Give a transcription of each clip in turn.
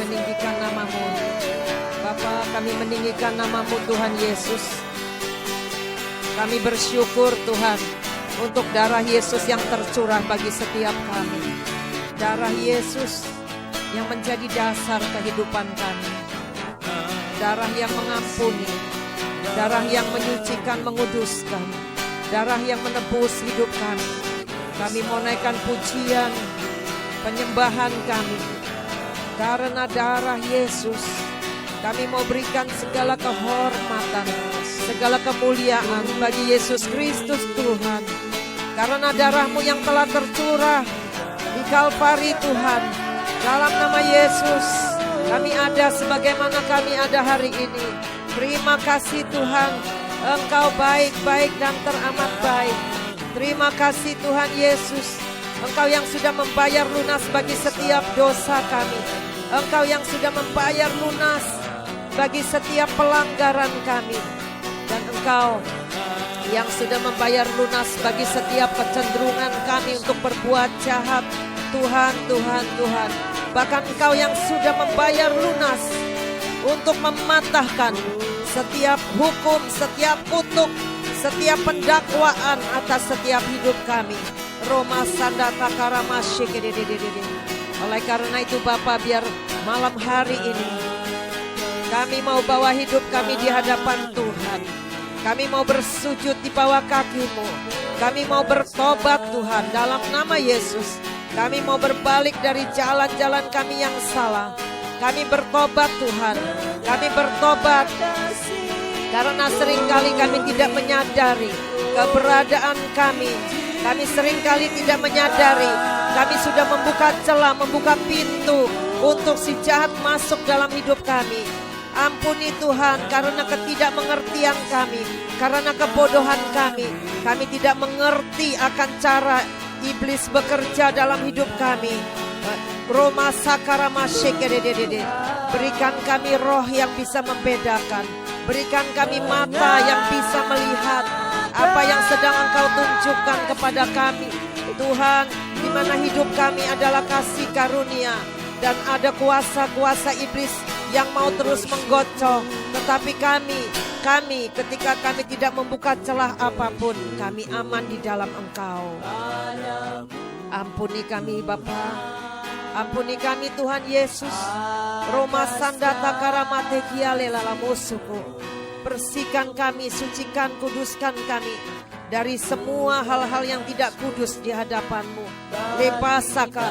meninggikan nama-Mu. Bapa, kami meninggikan nama-Mu Tuhan Yesus. Kami bersyukur Tuhan untuk darah Yesus yang tercurah bagi setiap kami. Darah Yesus yang menjadi dasar kehidupan kami. Darah yang mengampuni, darah yang menyucikan, menguduskan, darah yang menebus hidup kami. Kami mau naikkan pujian, penyembahan kami. Karena darah Yesus, kami mau berikan segala kehormatan, segala kemuliaan bagi Yesus Kristus Tuhan. Karena darah-Mu yang telah tercurah di Kalvari Tuhan, dalam nama Yesus kami ada sebagaimana kami ada hari ini. Terima kasih Tuhan, Engkau baik-baik dan teramat baik. Terima kasih Tuhan Yesus, Engkau yang sudah membayar lunas bagi setiap dosa kami. Engkau yang sudah membayar lunas bagi setiap pelanggaran kami. Dan Engkau yang sudah membayar lunas bagi setiap kecenderungan kami untuk berbuat jahat. Tuhan, Tuhan, Tuhan. Bahkan Engkau yang sudah membayar lunas untuk mematahkan setiap hukum, setiap kutuk, setiap pendakwaan atas setiap hidup kami. Roma Sandata Karamasyikidididididi. Oleh karena itu Bapa, biar malam hari ini kami mau bawa hidup kami di hadapan Tuhan. Kami mau bersujud di bawah kaki-Mu. Kami mau bertobat Tuhan dalam nama Yesus. Kami mau berbalik dari jalan-jalan kami yang salah. Kami bertobat Tuhan. Kami bertobat karena seringkali kami tidak menyadari keberadaan kami. Kami seringkali tidak menyadari kami sudah membuka celah, membuka pintu untuk si jahat masuk dalam hidup kami. Ampuni Tuhan karena ketidakmengertian kami, karena kebodohan kami. Kami tidak mengerti akan cara iblis bekerja dalam hidup kami. Roma Sakaramasyekedededede. Berikan kami roh yang bisa membedakan. Berikan kami mata yang bisa melihat apa yang sedang Engkau tunjukkan kepada kami. Tuhan, di mana hidup kami adalah kasih karunia dan ada kuasa-kuasa iblis yang mau terus menggocok. Tetapi kami ketika kami tidak membuka celah apapun, kami aman di dalam Engkau. Ampuni kami Bapa. Ampuni kami Tuhan Yesus. Roma Sandata Karamate Kialela Musuku. Bersihkan kami, sucikan, kuduskan kami dari semua hal-hal yang tidak kudus di hadapan-Mu. Lepasaka,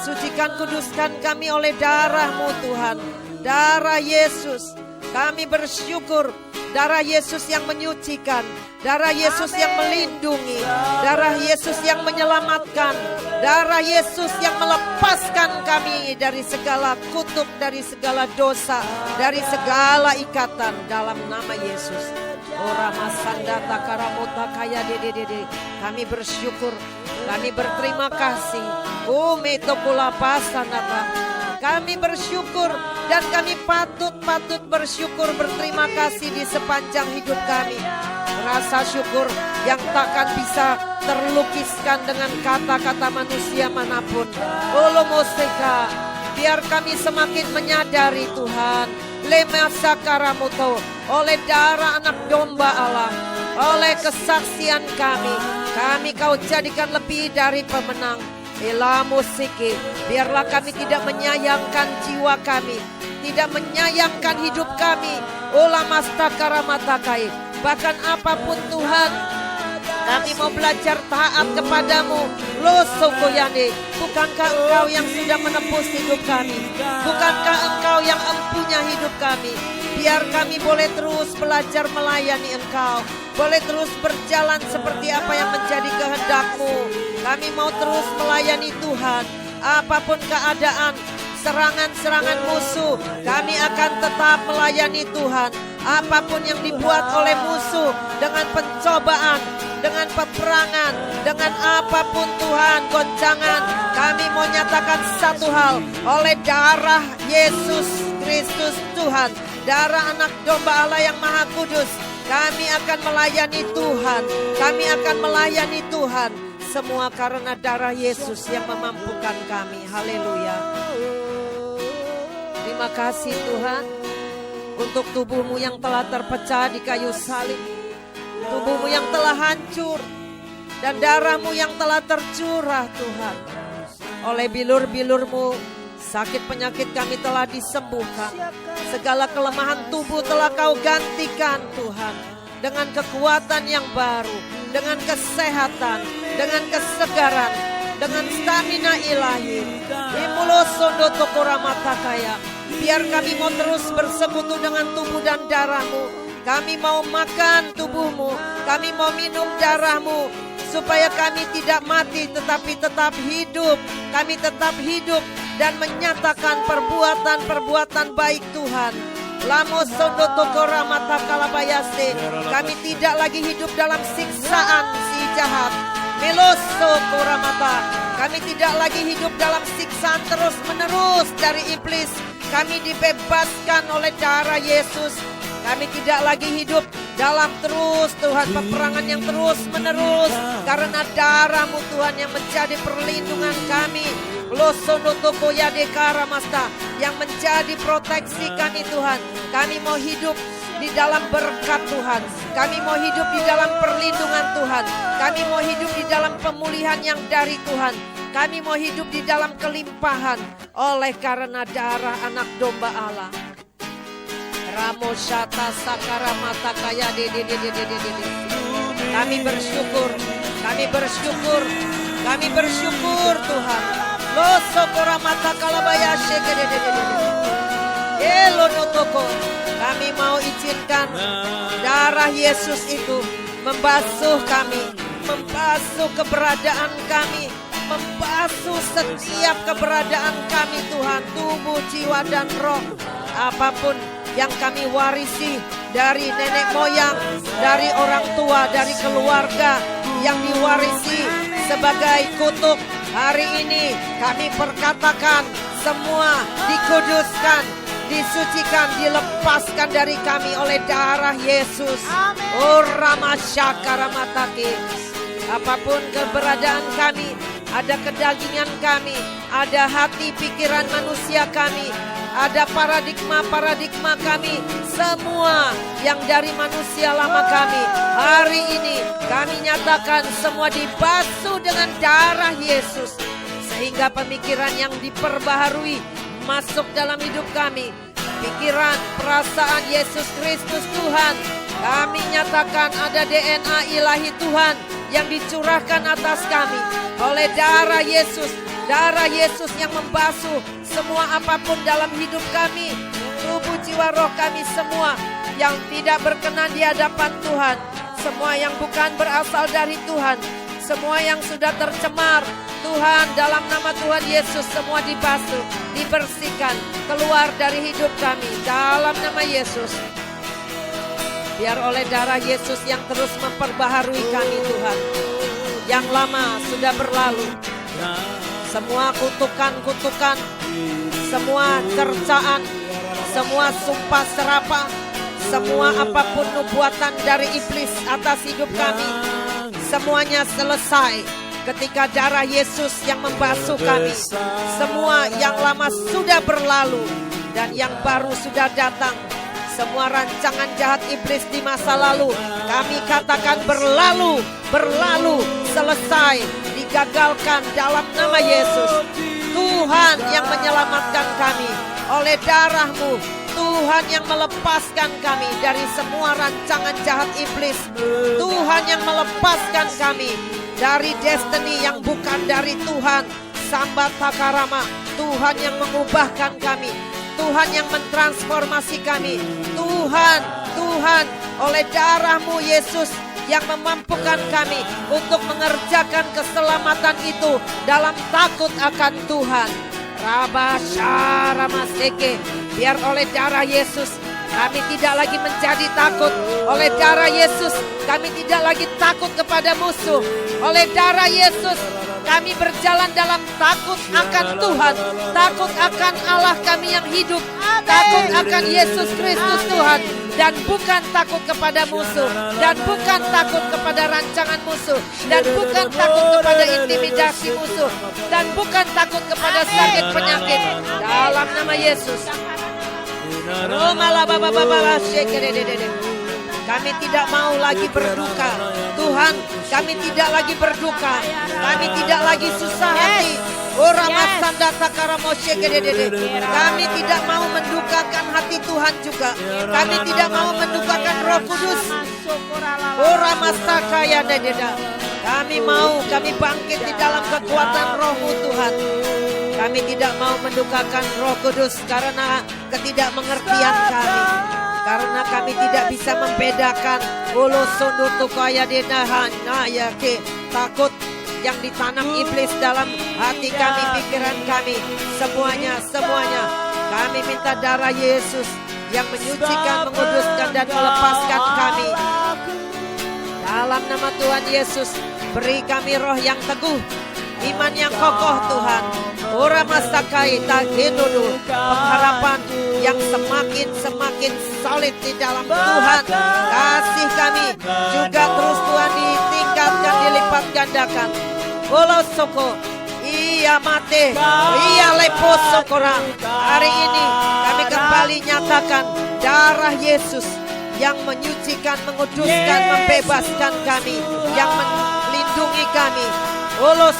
sucikan, kuduskan kami oleh darah-Mu Tuhan. Darah Yesus, kami bersyukur. Darah Yesus yang menyucikan, darah Yesus yang melindungi, darah Yesus yang menyelamatkan, darah Yesus yang melepaskan kami dari segala kutuk, dari segala dosa, dari segala ikatan dalam nama Yesus. Orama Sandata Karamota Kaya Dede. Kami bersyukur, kami berterima kasih. Umetokula Pasanata. Kami bersyukur dan kami patut bersyukur, berterima kasih di sepanjang hidup kami. Rasa syukur yang takkan bisa terlukiskan dengan kata-kata manusia manapun. Olomoseka, biar kami semakin menyadari Tuhan, Lemasakaramuto, oleh darah anak domba Allah, oleh kesaksian kami Kau jadikan lebih dari pemenang. Elamusiki, biarlah kami tidak menyayangkan jiwa kami, tidak menyayangkan hidup kami. Olamastakaramatai, bahkan apapun Tuhan, kami mau belajar taat kepadamu. Losokoyane, bukankah Engkau yang sudah menebus hidup kami? Bukankah Engkau yang empunya hidup kami? Biar kami boleh terus belajar melayani Engkau, boleh terus berjalan seperti apa yang menjadi kehendak-Mu. Kami mau terus melayani Tuhan. Apapun keadaan, serangan-serangan musuh, kami akan tetap melayani Tuhan. Apapun yang dibuat oleh musuh, dengan pencobaan, dengan peperangan, dengan apapun Tuhan, goncangan, kami mau nyatakan satu hal, oleh darah Yesus Kristus Tuhan, darah anak domba Allah yang maha kudus, kami akan melayani Tuhan. Kami akan melayani Tuhan. Semua karena darah Yesus yang memampukan kami. Haleluya. terima kasih Tuhan untuk tubuh-Mu yang telah terpecah di kayu salib, tubuh-Mu yang telah hancur, dan darah-Mu yang telah tercurah Tuhan. Oleh bilur-bilur-Mu, sakit penyakit kami telah disembuhkan. Segala kelemahan tubuh telah Kau gantikan Tuhan dengan kekuatan yang baru, dengan kesehatan, dengan kesegaran, dengan stamina ilahi. Imulo sondo tokora matakaya. Biar kami mau terus bersekutu dengan tubuh dan darah-Mu. Kami mau makan tubuh-Mu, kami mau minum darah-Mu, supaya kami tidak mati tetapi tetap hidup. Kami tetap hidup dan menyatakan perbuatan-perbuatan baik Tuhan. Lamo sondo tokora mata kalabayase. Kami tidak lagi hidup dalam siksaan si jahat. Meloso koramata. Kami tidak lagi hidup dalam siksaan terus menerus dari iblis. Kami dibebaskan oleh darah Yesus. Kami tidak lagi hidup dalam terus Tuhan peperangan yang terus menerus, karena darah-Mu Tuhan yang menjadi perlindungan kami. Losono toko yadekara masta yang menjadi proteksi kami Tuhan. Kami mau hidup di dalam berkat Tuhan. Kami mau hidup di dalam perlindungan Tuhan. Kami mau hidup di dalam pemulihan yang dari Tuhan. Kami mau hidup di dalam kelimpahan oleh karena darah anak domba Allah. Ramo syata sakara mata kaya de. Kami bersyukur, kami bersyukur, kami bersyukur Tuhan. Lo sokora mata kalabaya sheke de. Elo notoko. Kami mau izinkan darah Yesus itu membasuh kami, membasuh keberadaan kami, membasuh setiap keberadaan kami Tuhan, tubuh, jiwa, dan roh. Apapun yang kami warisi dari nenek moyang, dari orang tua, dari keluarga yang diwarisi sebagai kutuk, hari ini kami perkatakan semua dikuduskan, disucikan, dilepaskan dari kami oleh darah Yesus. Oh Ramasyakaramataki. Apapun keberadaan kami, ada kedagingan kami, ada hati pikiran manusia kami, ada paradigma kami, semua yang dari manusia lama kami, hari ini kami nyatakan semua dibasuh dengan darah Yesus, sehingga pemikiran yang diperbaharui masuk dalam hidup kami. Pikiran, perasaan Yesus Kristus Tuhan, kami nyatakan ada DNA ilahi Tuhan yang dicurahkan atas kami oleh darah Yesus. Darah Yesus yang membasuh semua apapun dalam hidup kami, tubuh, jiwa, roh kami, semua yang tidak berkenan di hadapan Tuhan, semua yang bukan berasal dari Tuhan, semua yang sudah tercemar Tuhan, dalam nama Tuhan Yesus semua dibasuh, dibersihkan, keluar dari hidup kami dalam nama Yesus. Biar oleh darah Yesus yang terus memperbaharui kami Tuhan, yang lama sudah berlalu, semua kutukan-kutukan, semua cercaan, semua sumpah serapah, semua apapun nubuatan dari iblis atas hidup kami, semuanya selesai ketika darah Yesus yang membasuh kami. Semua yang lama sudah berlalu dan yang baru sudah datang. Semua rancangan jahat iblis di masa lalu kami katakan berlalu, selesai, digagalkan dalam nama Yesus. Tuhan yang menyelamatkan kami oleh darah-Mu. Tuhan yang melepaskan kami dari semua rancangan jahat iblis. Tuhan yang melepaskan kami dari destiny yang bukan dari Tuhan. Sambat takarama. Tuhan yang mengubahkan kami. Tuhan yang mentransformasi kami. Tuhan, oleh darah-Mu Yesus yang memampukan kami untuk mengerjakan keselamatan itu dalam takut akan Tuhan. Rabasharamaseke. Biar oleh darah Yesus kami tidak lagi menjadi takut. Oleh darah Yesus kami tidak lagi takut kepada musuh. Oleh darah Yesus kami berjalan dalam takut akan Tuhan, takut akan Allah kami yang hidup, takut akan Yesus Kristus Tuhan, dan bukan takut kepada musuh, dan bukan takut kepada rancangan musuh, dan bukan takut kepada intimidasi musuh, dan bukan takut kepada sakit penyakit. Dalam nama Yesus. Kami tidak mau lagi berduka. Tuhan, kami tidak lagi berduka. Kami tidak lagi susah hati. Kami tidak mau mendukakan hati Tuhan juga. Kami tidak mau mendukakan Roh Kudus. Kami bangkit di dalam kekuatan Roh-Mu Tuhan. Kami tidak mau mendukakan Roh Kudus karena ketidakmengertian kami. Karena kami tidak bisa membedakan takut yang ditanam iblis dalam hati kami, pikiran kami, semuanya. Kami minta darah Yesus yang menyucikan, menguduskan, dan melepaskan kami. Dalam nama Tuhan Yesus, beri kami roh yang teguh, iman yang kokoh Tuhan. Pengharapan yang semakin solid di dalam Tuhan. Kasih kami juga terus Tuhan ditingkatkan, dilipat gandakan. Soko, iya mate, iya lepo sokora. Hari ini kami kembali nyatakan darah Yesus yang menyucikan, menguduskan, membebaskan kami, yang melindungi kami.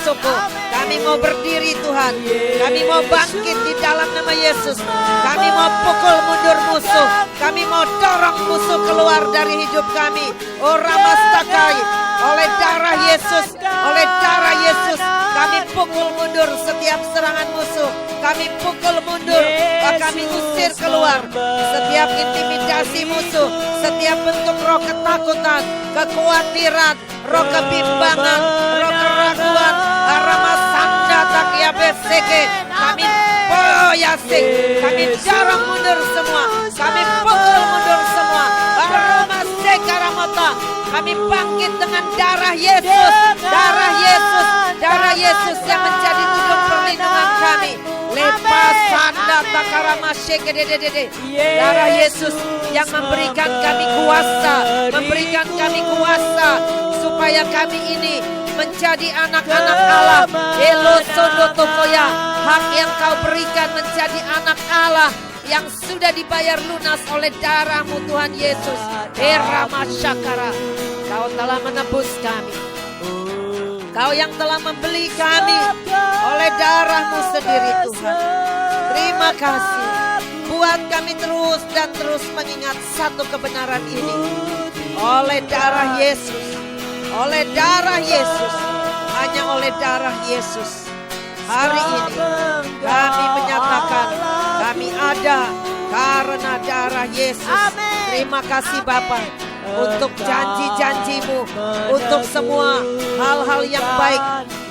Soko, kami mau berdiri Tuhan. Kami mau bangkit di dalam nama Yesus. Kami mau pukul mundur musuh. Kami mau dorong musuh keluar dari hidup kami. Ramastakai, oleh darah Yesus, kami pukul mundur setiap serangan musuh. Kami pukul mundur, kami usir keluar setiap intimidasi musuh, setiap bentuk roh ketakutan, kekhawatiran, roh kebimbangan, roh keraguan, aramasanda takiabeseke. Kami kami dorong mundur semua. Kami pukul mundur semua. Aramasekaramata. Kami bangkit dengan darah Yesus. Darah Yesus yang menjadi tudung perlindungan kami. Lepasanda takaramashekededede. Darah Yesus yang memberikan kami kuasa, supaya kami ini menjadi anak-anak Allah. Elosodotokoya, hak yang kau berikan menjadi anak Allah yang sudah dibayar lunas oleh darah-Mu Tuhan Yesus. Eramasyakara, Kau telah menebus kami. Kau yang telah membeli kami oleh darah-Mu sendiri Tuhan. Terima kasih. Buat kami terus dan terus mengingat satu kebenaran ini. Oleh darah Yesus. Hanya oleh darah Yesus. Hari ini kami menyatakan kami ada karena darah Yesus. Terima kasih Bapa untuk janji-janji-Mu, untuk semua hal-hal yang baik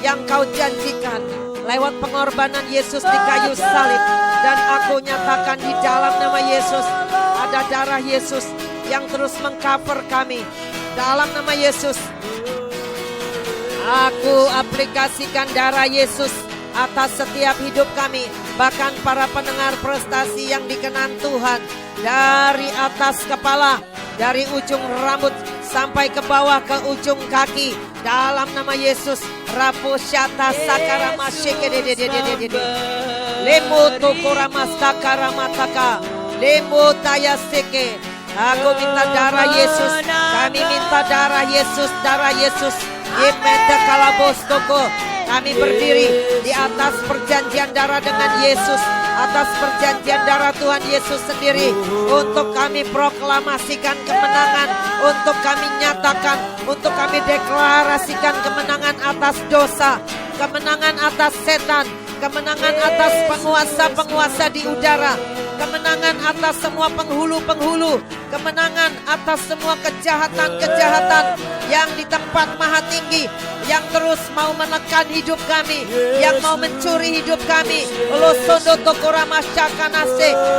yang Kau janjikan lewat pengorbanan Yesus di kayu salib. Dan aku nyatakan di dalam nama Yesus ada darah Yesus yang terus mengcover kami. Dalam nama Yesus aku aplikasikan darah Yesus atas setiap hidup kami. Bahkan para pendengar prestasi yang dikenan Tuhan, dari atas kepala, dari ujung rambut sampai ke bawah ke ujung kaki. Dalam nama Yesus, Raposyata Sakaramashekedededededede, Lemoto Koramastakaramataka, Lemotayaseke. Aku minta darah Yesus. Kami minta darah Yesus. Yemenda kalabostoko. Kami berdiri di atas perjanjian darah dengan Yesus, atas perjanjian darah Tuhan Yesus sendiri, untuk kami proklamasikan kemenangan, untuk kami nyatakan, untuk kami deklarasikan kemenangan atas dosa, kemenangan atas setan, kemenangan atas penguasa-penguasa di udara, kemenangan atas semua penghulu-penghulu, kemenangan atas semua kejahatan-kejahatan yang di tempat maha tinggi, yang terus mau menekan hidup kami, yang mau mencuri hidup kami.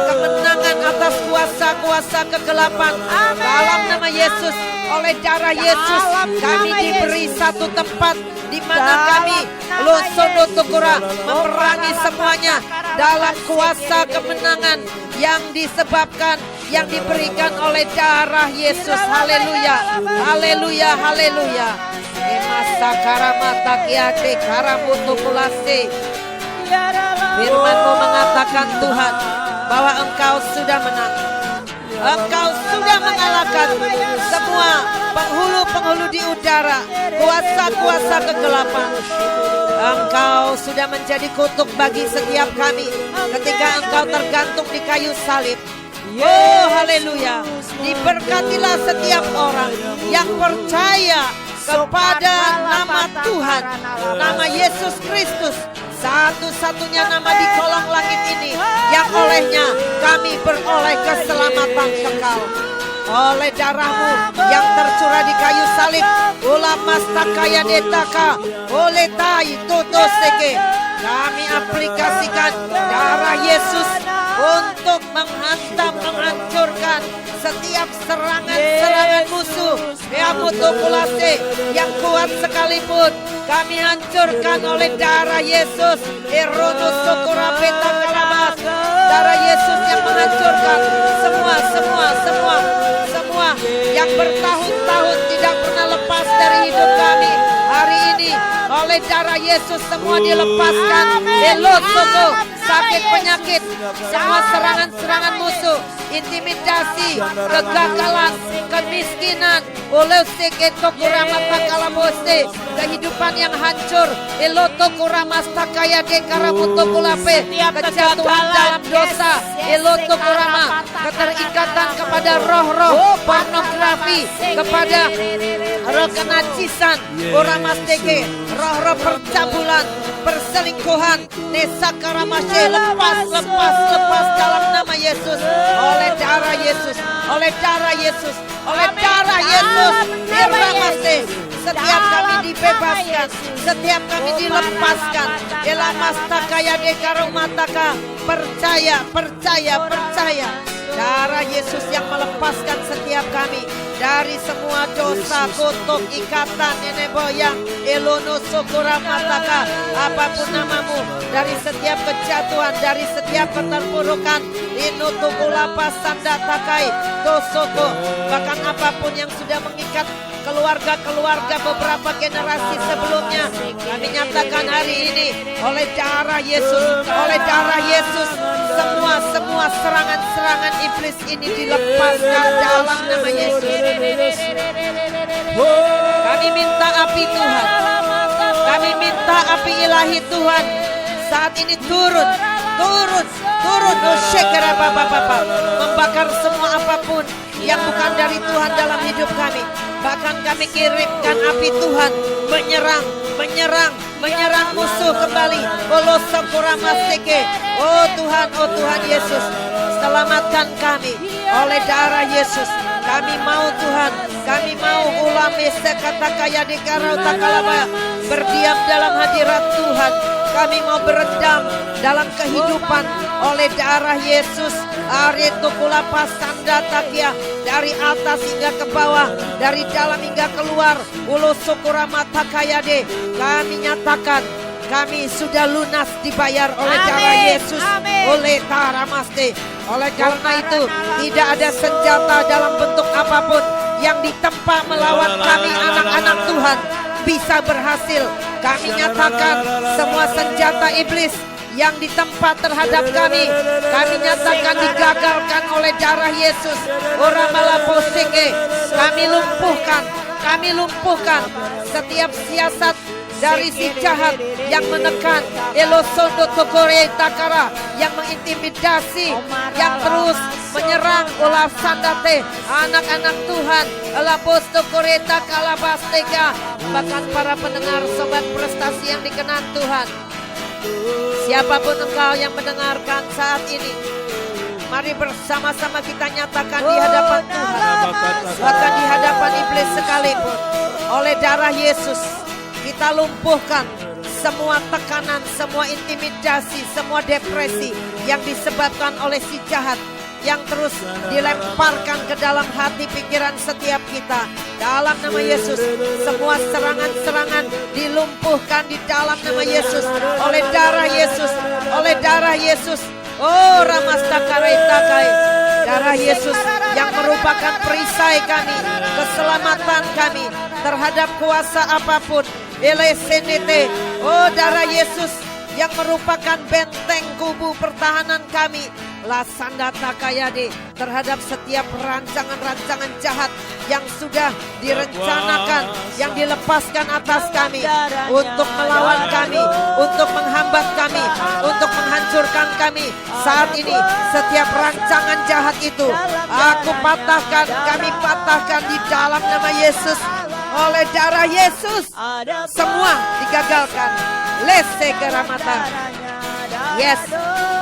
Kemenangan atas kuasa-kuasa kegelapan. Dalam nama Yesus, oleh darah Yesus, kami diberi satu tempat di mana kami memerangi semuanya dalam kuasa kemenangan yang disebabkan, yang diberikan oleh darah Yesus. Haleluya, haleluya, haleluya. Firman-Mu mengatakan Tuhan, bahwa Engkau sudah menang. Engkau sudah mengalahkan semua penghulu-penghulu di udara, kuasa-kuasa kegelapan. Engkau sudah menjadi kutuk bagi setiap kami ketika Engkau tergantung di kayu salib. Oh haleluya. Diberkatilah setiap orang yang percaya kepada nama Tuhan, nama Yesus Kristus, satu-satunya nama di kolong langit ini yang olehnya kami beroleh keselamatan kekal. Oleh darah-Mu yang tercurah di kayu salib, ulamastaka detaka, oleh tai totoseke, kami aplikasikan darah Yesus untuk menghantam, menghancurkan setiap serangan-serangan musuh yang kuat sekalipun. Kami hancurkan oleh darah Yesus. Darah Yesus yang menghancurkan semua yang bertahun-tahun tidak pernah lepas dari hidup kami. Hari ini oleh darah Yesus semua dilepaskan. Elosoko, sakit penyakit, semua serangan-serangan musuh, intimidasi, kegagalan, kemiskinan, oleh kehidupan yang hancur, kejatuhan dalam dosa, keterikatan kepada roh-roh pornografi, kepada roh kenajisan, roh-roh percabulan, perselingkuhan, lepas dalam nama Yesus, oleh darah Yesus, oleh darah Yesus, oleh darah Yesus. Setiap kami dibebaskan, setiap kami dilepaskan. Percaya. Darah Yesus yang melepaskan setiap kami dari semua dosa, kutuk, ikatan, nenek moyang, elono sokora mataka, apapun namamu, dari setiap kejatuhan, dari setiap keterpurukan, inutukulapa sanda takai, tosoko, bahkan apapun yang sudah mengikat keluarga-keluarga beberapa generasi sebelumnya, kami nyatakan hari ini oleh darah Yesus, semua serangan-serangan iblis ini dilepaskan dalam nama Yesus. Kami minta api Tuhan, kami minta api ilahi Tuhan saat ini turun, membakar semua apapun yang bukan dari Tuhan dalam hidup kami. Bahkan kami kirimkan api Tuhan menyerang musuh kembali. Oh Tuhan Yesus, selamatkan kami oleh darah Yesus. Kami mau Tuhan, kami mau berdiam dalam hadirat Tuhan. Kami mau berendam dalam kehidupan oleh darah Yesus. Dari atas hingga ke bawah, dari dalam hingga keluar. Kami nyatakan kami sudah lunas dibayar oleh darah Yesus, oleh Taramaste. Oleh karena itu tidak ada senjata dalam bentuk apapun yang ditempa melawan kami anak-anak Tuhan bisa berhasil. Kami nyatakan semua senjata iblis yang ditempa terhadap kami nyatakan digagalkan oleh darah Yesus. Kami lumpuhkan setiap siasat dari si jahat yang menekan, Elosondo Tokore Takara, yang mengintimidasi, yang terus menyerang ulah sandate anak-anak Tuhan, Elaposto Koreta Kalabastega, bahkan para pendengar sobat prestasi yang dikenan Tuhan. Siapapun engkau yang mendengarkan saat ini, mari bersama-sama kita nyatakan di hadapan Tuhan, bahkan di hadapan iblis sekalipun, oleh darah Yesus kita lumpuhkan semua tekanan, semua intimidasi, semua depresi yang disebabkan oleh si jahat yang terus dilemparkan ke dalam hati pikiran setiap kita. Dalam nama Yesus, semua serangan-serangan dilumpuhkan di dalam nama Yesus, oleh darah Yesus, oleh darah Yesus. Oh Ramastakaretakai, darah Yesus yang merupakan perisai kami, keselamatan kami terhadap kuasa apapun. Elesenete, oh darah Yesus yang merupakan benteng kubu pertahanan kami. Lasandata kayade, terhadap setiap rancangan-rancangan jahat yang sudah direncanakan, yang dilepaskan atas kami untuk melawan kami, untuk menghambat kami, untuk menghancurkan kami. Saat ini setiap rancangan jahat itu aku patahkan, kami patahkan di dalam nama Yesus. Oleh darah Yesus semua digagalkan. Lese keramata. Yes,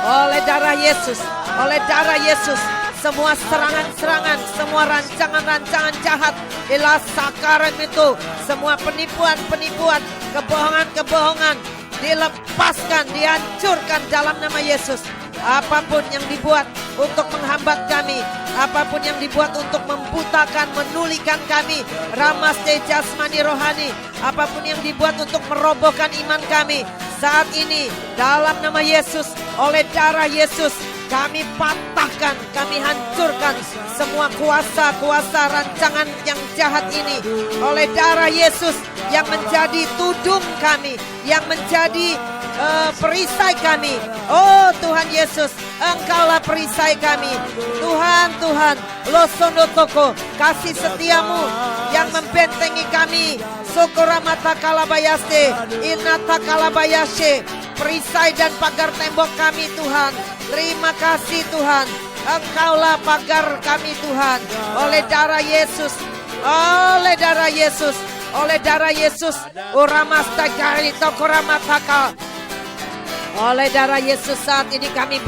oleh darah Yesus, oleh darah Yesus, semua serangan-serangan, semua rancangan-rancangan jahat, ilah sakaran itu, semua penipuan-penipuan, kebohongan-kebohongan dilepaskan, dihancurkan dalam nama Yesus. Apapun yang dibuat untuk menghambat kami, apapun yang dibuat untuk membutakan, menulikan kami, ramaste jasmani rohani, apapun yang dibuat untuk merobohkan iman kami, saat ini dalam nama Yesus, oleh darah Yesus, kami patahkan, kami hancurkan semua kuasa-kuasa rancangan yang jahat ini. Oleh darah Yesus yang menjadi tudung kami, yang menjadi perisai kami. Oh Tuhan Yesus, Engkaulah perisai kami. Tuhan, Tuhan, Losono Toko, kasih setiamu yang membentengi kami. Sokoramata kalabayaste, inata kalabayashe, perisai dan pagar tembok kami Tuhan. Terima kasih Tuhan, Engkaulah pagar kami Tuhan. Oleh darah Yesus, oleh darah Yesus, oleh darah Yesus, uramasta jari tokoramataka. Oleh darah Yesus saat ini kami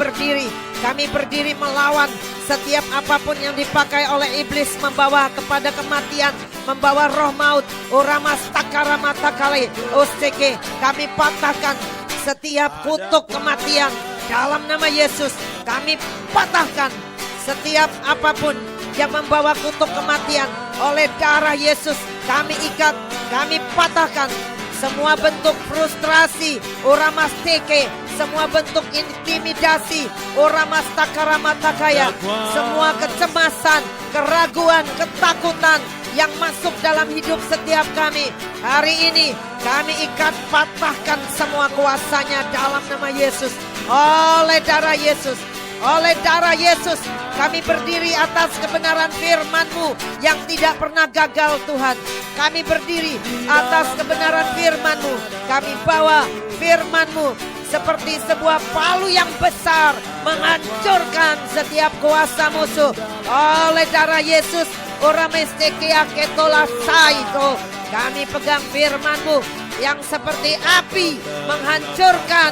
berdiri melawan setiap apapun yang dipakai oleh iblis membawa kepada kematian, membawa roh maut. Uramastakaramata osteke, kami patahkan setiap kutuk kematian dalam nama Yesus. Kami patahkan setiap apapun yang membawa kutuk kematian. Oleh darah Yesus kami ikat, kami patahkan semua bentuk frustrasi, uramasteke, semua bentuk intimidasi, uramastakaramata, semua kecemasan, keraguan, ketakutan yang masuk dalam hidup setiap kami. Hari ini kami ikat, patahkan semua kuasanya dalam nama Yesus. Oleh darah Yesus, oleh darah Yesus, kami berdiri atas kebenaran firman-Mu yang tidak pernah gagal Tuhan. Kami berdiri atas kebenaran firman-Mu. Kami bawa firman-Mu seperti sebuah palu yang besar, menghancurkan setiap kuasa musuh. Oleh darah Yesus, kami pegang firman-Mu yang seperti api, menghancurkan,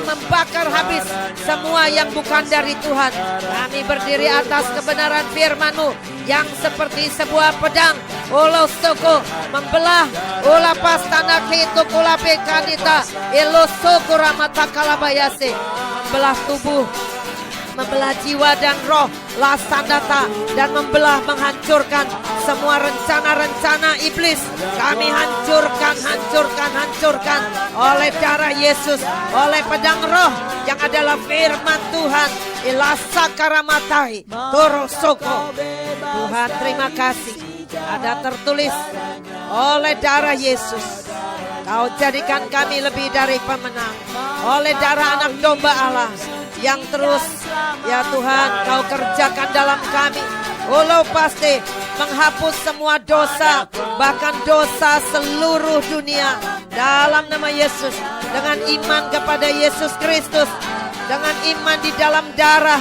membakar habis semua yang bukan dari Tuhan. Kami berdiri atas kebenaran firman-Mu yang seperti sebuah pedang, olosoko, membelah, olapas tanah itu kulape kanita, elosoko ramata kalabayase, membelah tubuh, membelah jiwa dan roh, lasandata, dan membelah, menghancurkan semua rencana-rencana iblis. Kami hancurkan, hancurkan, hancurkan oleh darah Yesus, oleh pedang roh yang adalah firman Tuhan. Ilasakaramatai torosoko. Tuhan terima kasih. Ada tertulis oleh darah Yesus Kau jadikan kami lebih dari pemenang. Oleh darah anak domba Allah yang terus ya Tuhan Kau kerjakan dalam kami. Walau pasti menghapus semua dosa, bahkan dosa seluruh dunia dalam nama Yesus. Dengan iman kepada Yesus Kristus, dengan iman di dalam darah,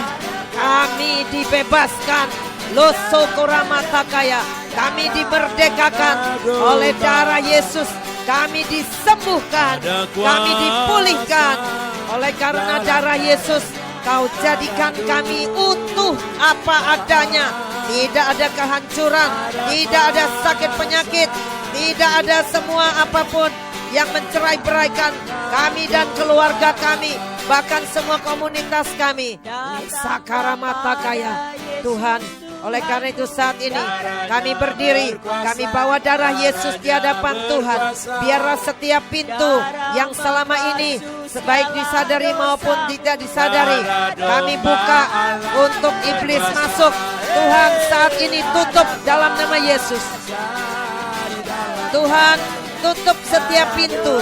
kami dibebaskan. Losokoramatakaya, kami dimerdekakan oleh darah Yesus. Kami disembuhkan, kami dipulihkan oleh karena darah Yesus. Kau jadikan kami utuh apa adanya. Tidak ada kehancuran, tidak ada sakit penyakit, tidak ada semua apapun yang mencerai-beraikan kami dan keluarga kami, bahkan semua komunitas kami. Sakaramataka Tuhan. Oleh karena itu saat ini kami berdiri, kami bawa darah Yesus di hadapan Tuhan. Biarlah setiap pintu yang selama ini sebaik disadari maupun tidak disadari, kami buka untuk iblis masuk. Tuhan saat ini tutup dalam nama Yesus. Tuhan tutup setiap pintu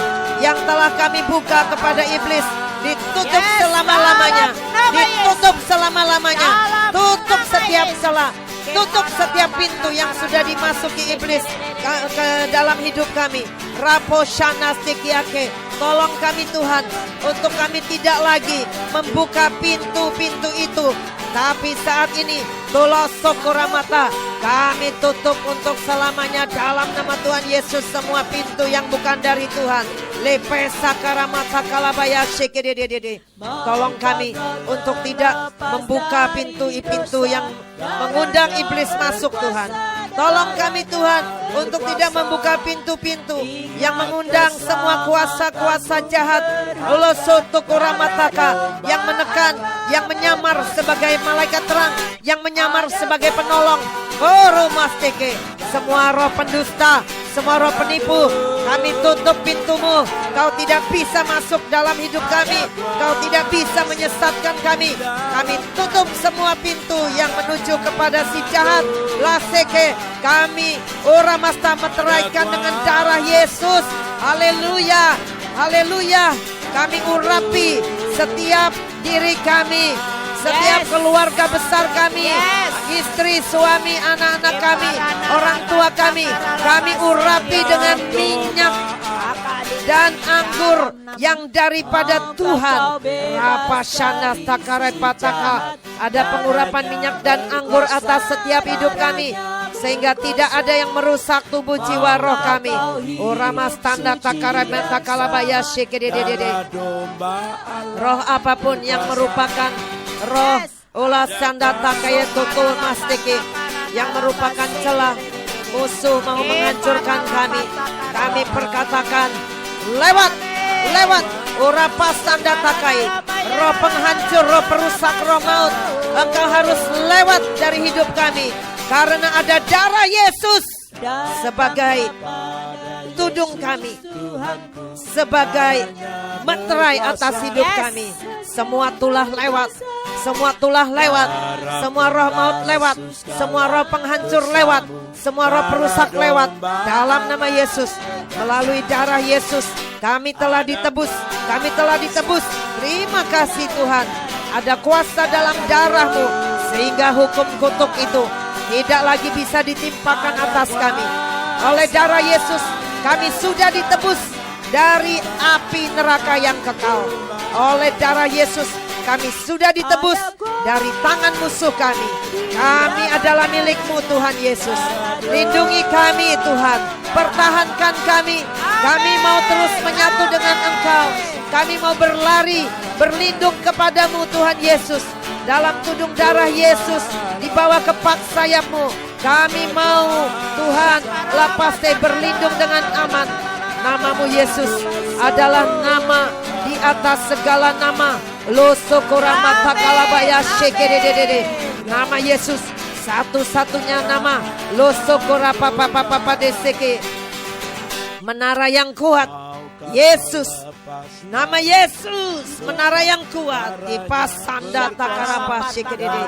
yang telah kami buka kepada iblis. Ditutup selama-lamanya. Ditutup setiap celah, tutup setiap pintu yang sudah dimasuki iblis ke dalam hidup kami. Raposhana Sekiake, tolong kami Tuhan, untuk kami tidak lagi membuka pintu-pintu itu. Tapi saat ini, Tulos Sokoramata, kami tutup untuk selamanya dalam nama Tuhan Yesus semua pintu yang bukan dari Tuhan. Lepe Sakaramata Kalabaya Shekededede. Tolong kami untuk tidak membuka pintu-pintu yang mengundang iblis masuk Tuhan. Tolong kami Tuhan untuk tidak membuka pintu-pintu yang mengundang semua kuasa-kuasa jahat, Olosotokoramataka, yang menekan, yang menyamar sebagai malaikat terang, yang menyamar sebagai penolong. Koromasteke, semua roh pendusta, semua roh penipu, kami tutup pintumu. Kau tidak bisa masuk dalam hidup kami, kau tidak bisa menyesatkan kami. Kami tutup semua pintu yang menuju kepada si jahat. Laseke, kami Oramasta meteraikan dengan darah Yesus. Haleluya, haleluya. Kami urapi setiap diri kami, setiap keluarga besar kami, istri, suami, anak-anak kami, orang tua kami urapi dengan minyak dan anggur yang daripada Tuhan. Rapashana Sakarai Pataka, ada pengurapan minyak dan anggur atas setiap hidup kami, sehingga tidak ada yang merusak tubuh jiwa roh kami. Uramastanda Takarai Mentakalabaya Shekededede. Roh apapun yang merupakan roh ulah sandata kaya tutul mastiki, yang merupakan celah musuh mau menghancurkan kami, kami perkatakan lewat urapas sandata kai, roh penghancur, roh perusak, roh maut, engkau harus lewat dari hidup kami, karena ada darah Yesus sebagai tudung kami, sebagai meterai atas hidup kami. Semua tulah lewat, semua tulah lewat, semua roh maut lewat, semua roh penghancur lewat, semua roh perusak lewat. Dalam nama Yesus, melalui darah Yesus, kami telah ditebus, kami telah ditebus. Terima kasih Tuhan, ada kuasa dalam darah-Mu, sehingga hukum kutuk itu tidak lagi bisa ditimpakan atas kami. Oleh darah Yesus, kami sudah ditebus dari api neraka yang kekal. Oleh darah Yesus, kami sudah ditebus dari tangan musuh kami. Kami adalah milik-Mu Tuhan Yesus. Lindungi kami Tuhan, pertahankan kami. Kami mau terus menyatu dengan Engkau. Kami mau berlari, berlindung kepadamu Tuhan Yesus. Dalam tudung darah Yesus, di bawah kepak sayap-Mu, kami mau Tuhan lepas berlindung dengan aman. Nama-Mu Yesus adalah nama di atas segala nama. Losokoramata kalabaya shekededede. Nama Yesus satu-satunya nama. Losokorapapapapa deseke. Menara yang kuat, Yesus. Nama Yesus, menara yang kuat. Dipasanda takarapa shekedede.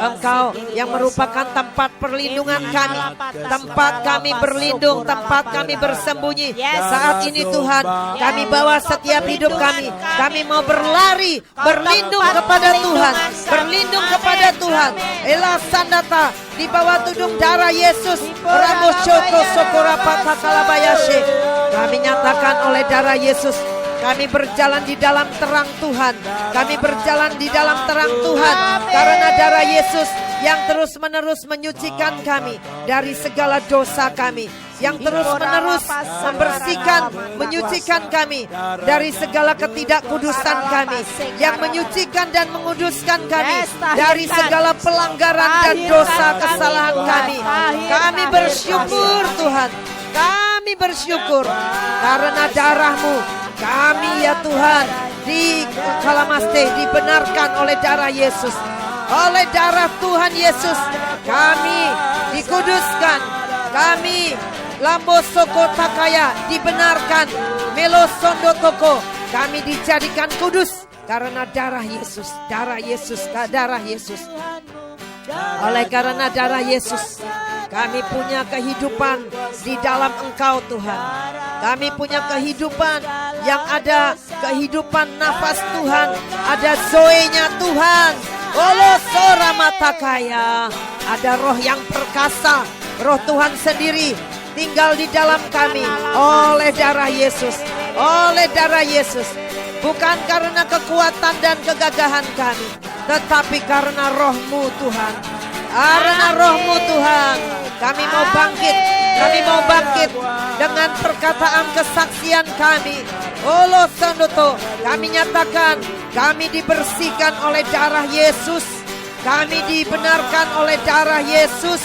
Engkau yang merupakan tempat perlindungan kami, tempat kami berlindung, tempat kami bersembunyi. Saat ini Tuhan, kami bawa setiap hidup kami. Kami mau berlari, berlindung kepada Tuhan, berlindung kepada Tuhan. Ela sandata di bawah tudung darah Yesus. Ramoshoko sokorapata kalabayashe. Kami nyatakan oleh darah Yesus, kami berjalan di dalam terang Tuhan. Kami berjalan di dalam terang Tuhan, karena darah Yesus yang terus-menerus menyucikan kami dari segala dosa kami, yang terus-menerus membersihkan, menyucikan kami dari segala ketidakkudusan kami, yang menyucikan dan menguduskan kami dari segala pelanggaran dan dosa kesalahan kami. Kami bersyukur Tuhan, kami bersyukur karena darah-Mu. Kami ya Tuhan di Kalamaste dibenarkan oleh darah Yesus. Oleh darah Tuhan Yesus kami dikuduskan. Kami Lambosoko Takaya dibenarkan. Melosondo Toko kami dijadikan kudus karena darah Yesus. Darah Yesus, darah Yesus. Oleh karena darah Yesus, kami punya kehidupan di dalam Engkau Tuhan. Kami punya kehidupan yang ada kehidupan nafas Tuhan. Ada zoe-nya Tuhan. Olo sora matakaya. Ada roh yang perkasa, roh Tuhan sendiri tinggal di dalam kami oleh darah Yesus, oleh darah Yesus. Bukan karena kekuatan dan kegagahan kami, tetapi karena roh-Mu Tuhan. Karena roh-Mu Tuhan, kami mau bangkit. Kami mau bangkit dengan perkataan kesaksian kami. Olo Sandoto, kami nyatakan kami dibersihkan oleh darah Yesus. Kami dibenarkan oleh darah Yesus.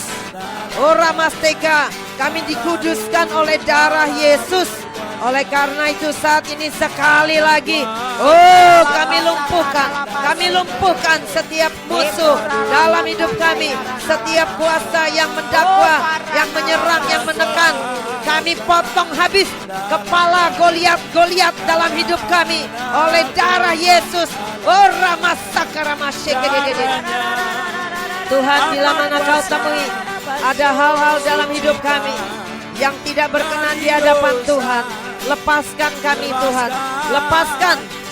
Ora Masteka, kami dikuduskan oleh darah Yesus. Oleh karena itu saat ini sekali lagi, kami lumpuhkan setiap musuh dalam hidup kami, setiap kuasa yang mendakwa, yang menyerang, yang menekan. Kami potong habis kepala Goliat dalam hidup kami oleh darah Yesus. Tuhan, bila mana Kau temui ada hal-hal dalam hidup kami yang tidak berkenan di hadapan Tuhan, lepaskan kami Tuhan.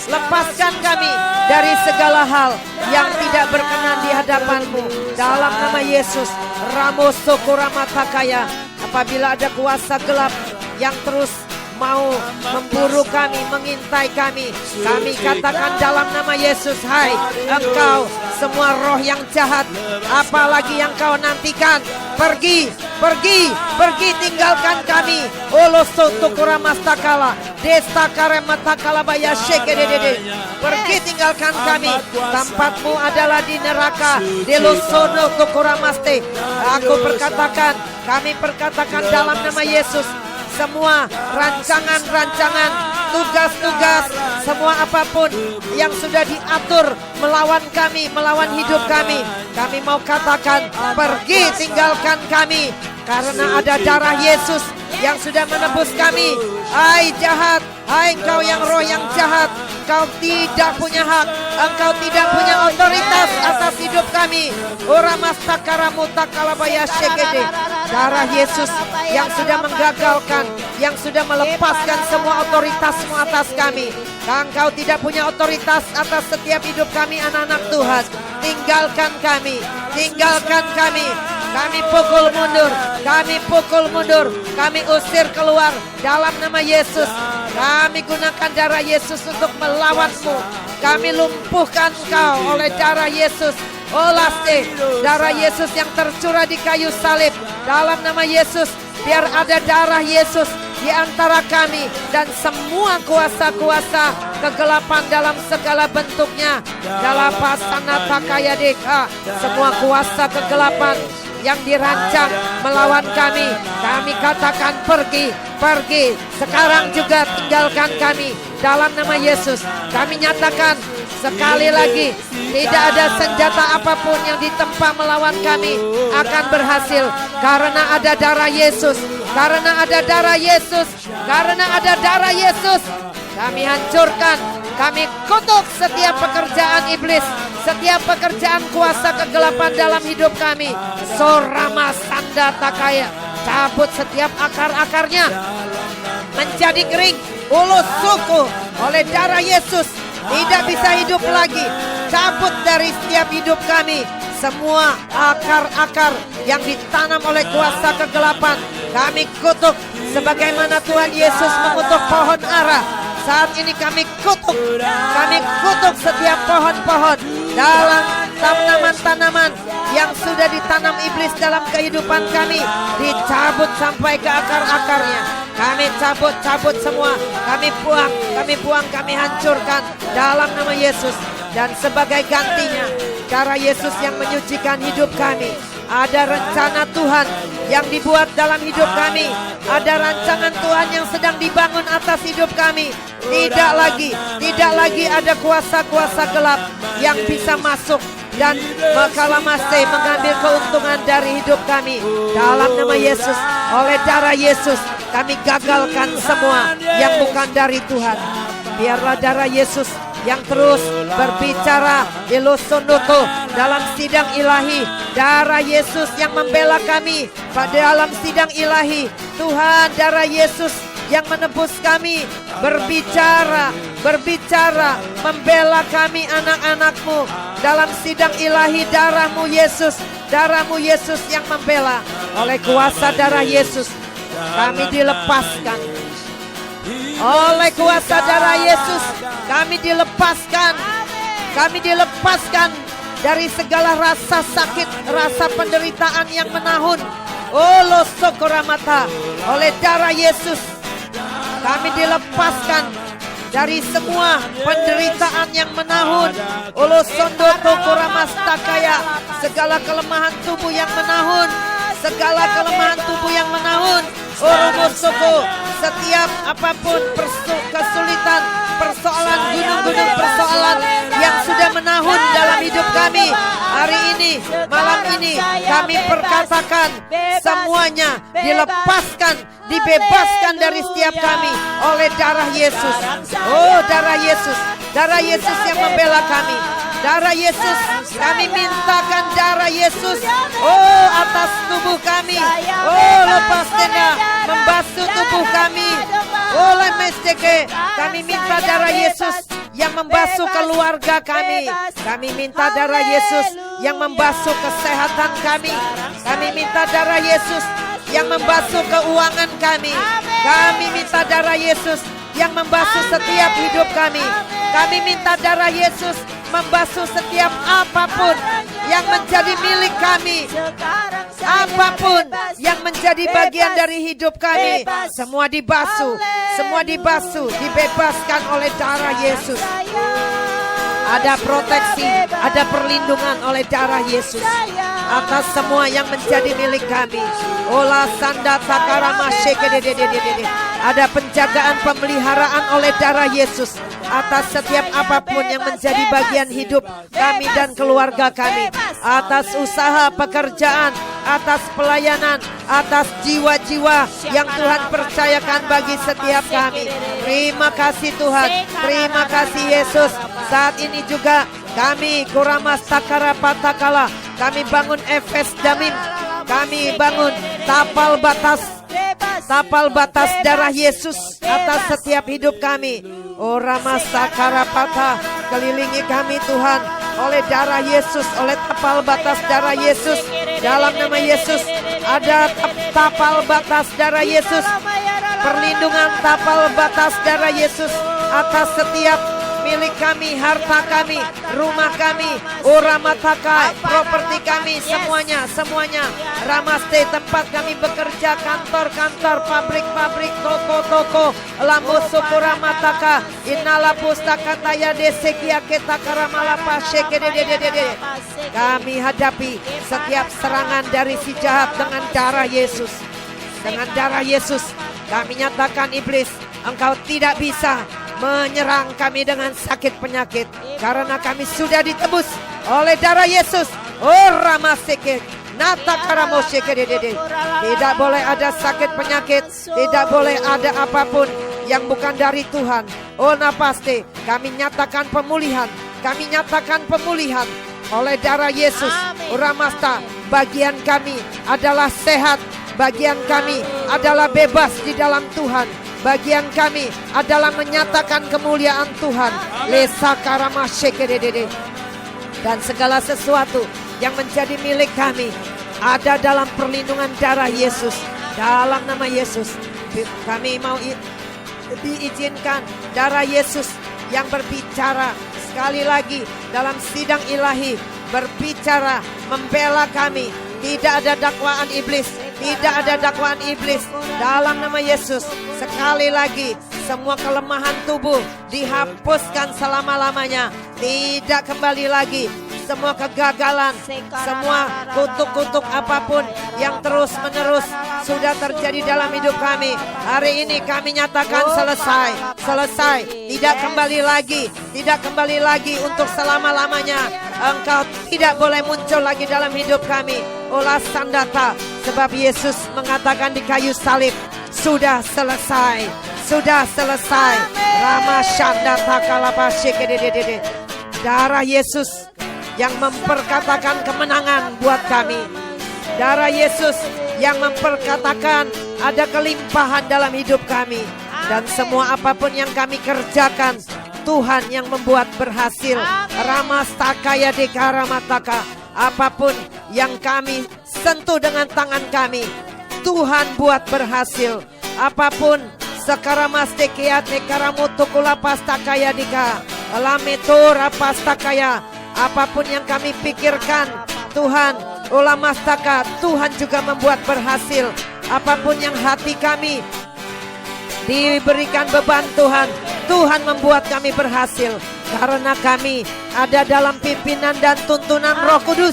Lepaskan kami dari segala hal yang tidak berkenan di hadapan-Mu. Dalam nama Yesus, Ramosokuramakaya. Apabila ada kuasa gelap yang terus mau memburu kami, mengintai kami, kami katakan dalam nama Yesus, hai engkau semua roh yang jahat, apalagi yang kau nantikan, pergi, tinggalkan kami. Olosotukuramastakala, Destakarematakala bayashekedede. Pergi, tinggalkan kami. Tempatmu adalah di neraka. Delosono tukuramaste. Kami perkatakan dalam nama Yesus, semua rancangan-rancangan, tugas-tugas, semua apapun yang sudah diatur melawan kami, melawan hidup kami, kami mau katakan, pergi, tinggalkan kami. Karena ada darah Yesus yang sudah menebus kami. Hai jahat, hai engkau yang roh yang jahat, engkau tidak punya hak, engkau tidak punya otoritas atas hidup kami. Darah Yesus yang sudah menggagalkan, yang sudah melepaskan semua otoritasmu atas kami. Engkau tidak punya otoritas atas setiap hidup kami, anak-anak Tuhan. Tinggalkan kami, kami pukul mundur, kami usir keluar dalam nama Yesus. Kami gunakan darah Yesus untuk melawan-Mu. Kami lumpuhkan Engkau oleh darah Yesus. Olaste, darah Yesus yang tercurah di kayu salib. Dalam nama Yesus, biar ada darah Yesus di antara kami dan semua kuasa-kuasa kegelapan dalam segala bentuknya. Dalam pasana takaya deka, semua kuasa kegelapan yang dirancang melawan kami, kami katakan pergi. Sekarang juga tinggalkan kami. Dalam nama Yesus, kami nyatakan sekali lagi, tidak ada senjata apapun yang ditempa melawan kami akan berhasil. Karena ada darah Yesus, karena ada darah Yesus, kami hancurkan, kami kutuk setiap pekerjaan iblis, setiap pekerjaan kuasa kegelapan dalam hidup kami. Sorama sanda takaya, cabut setiap akar-akarnya menjadi kering. Ulu suku oleh darah Yesus tidak bisa hidup lagi. Cabut dari setiap hidup kami semua akar-akar yang ditanam oleh kuasa kegelapan. Kami kutuk sebagaimana Tuhan Yesus mengutuk pohon ara. Saat ini kami kutuk setiap pohon-pohon dalam tanaman-tanaman yang sudah ditanam iblis dalam kehidupan kami. Dicabut sampai ke akar-akarnya. Kami cabut semua. Kami buang, kami hancurkan dalam nama Yesus. Dan sebagai gantinya, darah Yesus yang menyucikan hidup kami. Ada rencana Tuhan yang dibuat dalam hidup kami. Ada rancangan Tuhan yang sedang dibangun atas hidup kami. Tidak lagi ada kuasa-kuasa gelap yang bisa masuk dan makalamase mengambil keuntungan dari hidup kami. Dalam nama Yesus, oleh darah Yesus, kami gagalkan semua yang bukan dari Tuhan. Biarlah darah Yesus yang terus berbicara Elosonoto dalam sidang ilahi. Darah Yesus yang membela kami pada dalam sidang ilahi. Tuhan, darah Yesus yang menebus kami. Berbicara, membela kami anak-anakmu. Dalam sidang ilahi darah-Mu Yesus, darah-Mu Yesus yang membela. Oleh kuasa darah Yesus kami dilepaskan. Oleh kuasa darah Yesus kami dilepaskan. Kami dilepaskan dari segala rasa sakit, rasa penderitaan yang menahun. Oh sokoramata, oleh darah Yesus kami dilepaskan dari semua penderitaan yang menahun. Olo sondo tokoramastakaya, segala kelemahan tubuh yang menahun, segala kelemahan tubuh yang menahun. Oromosoko, setiap apapun kesulitan, persoalan, gunung-gunung persoalan yang sudah menahun dalam hidup kami, hari ini, malam ini kami perkatakan semuanya dilepaskan, dibebaskan dari setiap kami oleh darah Yesus. Oh darah Yesus, darah Yesus yang membela kami. Darah Yesus, kami mintakan darah Yesus, oh atas tubuh kami. Oh lepas tenda, membasuh tubuh kami. Oh lemesteke, kami minta darah Yesus yang membasuh keluarga kami. Kami minta darah Yesus yang membasuh kesehatan kami. Kami minta darah Yesus yang membasuh keuangan kami. Kami minta darah Yesus yang membasuh setiap hidup kami. Kami minta darah Yesus membasuh setiap apapun yang menjadi milik kami, apapun yang menjadi bagian dari hidup kami, semua dibasuh, dibebaskan oleh darah Yesus. Ada proteksi, ada perlindungan oleh darah Yesus atas semua yang menjadi milik kami. Ola sanda takarama shekededededede. Ada penjagaan pemeliharaan oleh darah Yesus atas setiap apapun yang menjadi bagian hidup kami dan keluarga kami, atas usaha pekerjaan, atas pelayanan, atas jiwa-jiwa yang Tuhan percayakan bagi setiap kami. Terima kasih Tuhan, terima kasih Yesus. Saat ini juga kami Kuramas Takara Patakala, kami bangun Efes Damim, kami bangun tapal batas darah Yesus atas setiap hidup kami. Ramas Takara Pata, kelilingi kami Tuhan oleh darah Yesus, oleh tapal batas darah Yesus. Dalam nama Yesus ada tapal batas darah Yesus, perlindungan tapal batas darah Yesus atas setiap milik kami, harta kami, rumah kami, Uramatakai, properti kami, semuanya. Ramaste, tempat kami bekerja, kantor-kantor, pabrik-pabrik, toko-toko, Lamusukuramatakai, Inala Pustaka Taya Desekia Ketakaramala Shekedededede. Kami hadapi setiap serangan dari si jahat dengan darah Yesus. Dengan darah Yesus, kami nyatakan iblis, engkau tidak bisa menyerang kami dengan sakit penyakit, karena kami sudah ditebus oleh darah Yesus. Oh Ramaseke Natakaramosekedede. Tidak boleh ada sakit penyakit, tidak boleh ada apapun yang bukan dari Tuhan. Oh napaste, kami nyatakan pemulihan, oleh darah Yesus. Ramasta, bagian kami adalah sehat, bagian kami adalah bebas di dalam Tuhan. Bagian kami adalah menyatakan kemuliaan Tuhan. Lesa karama shekedede. Dan segala sesuatu yang menjadi milik kami ada dalam perlindungan darah Yesus. Dalam nama Yesus kami mau diizinkan darah Yesus yang berbicara sekali lagi dalam sidang ilahi, berbicara membela kami. Tidak ada dakwaan iblis, tidak ada dakwaan iblis. Dalam nama Yesus, sekali lagi semua kelemahan tubuh dihapuskan selama-lamanya. Tidak kembali lagi semua kegagalan, semua kutuk-kutuk apapun yang terus-menerus sudah terjadi dalam hidup kami. Hari ini kami nyatakan selesai. Tidak kembali lagi untuk selama-lamanya. Engkau tidak boleh muncul lagi dalam hidup kami. Olah sandata, sebab Yesus mengatakan di kayu salib, sudah selesai. Rama sandata kalapashekedede. Darah Yesus yang memperkatakan kemenangan buat kami. Darah Yesus yang memperkatakan ada kelimpahan dalam hidup kami. Dan semua apapun yang kami kerjakan, Tuhan yang membuat berhasil. Ramastakaya dekaramataka. Apapun yang kami sentuh dengan tangan kami, Tuhan buat berhasil. Apapun sekaramastekiat nekaramutukula pastakaya dika lametora pastakaya. Apapun yang kami pikirkan, Tuhan ulamastaka, Tuhan juga membuat berhasil. Apapun yang hati kami diberikan beban Tuhan, Tuhan membuat kami berhasil. Karena kami ada dalam pimpinan dan tuntunan Roh Kudus,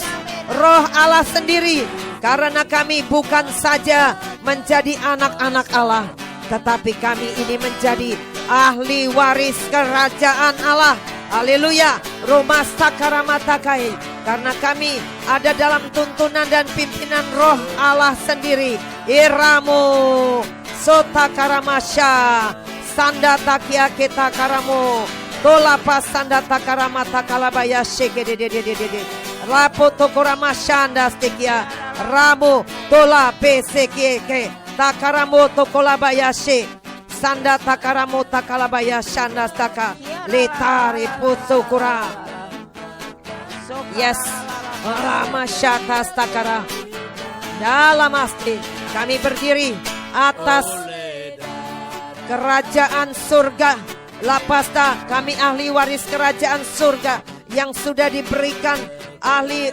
Roh Allah sendiri. Karena kami bukan saja menjadi anak-anak Allah, tetapi kami ini menjadi ahli waris kerajaan Allah. Haleluya. Roma Sakaramatakai. Karena kami ada dalam tuntunan dan pimpinan Roh Allah sendiri. Iramu Sota Karamasya Sanda Takia Kita Karamu Tola Pasanda Takaramata Kalabaya Sheke de Rapo Tokoramashanda Stekia Ramu Tola Peseke Takaramo Tokolabaya She Sanda Takaramo Takalabaya Shanda Staka Letari Pusukura. Yes, Ramashaka Stakara. Dalam asti kami berdiri atas kerajaan surga. Lapasta kami ahli waris kerajaan surga yang sudah diberikan ahli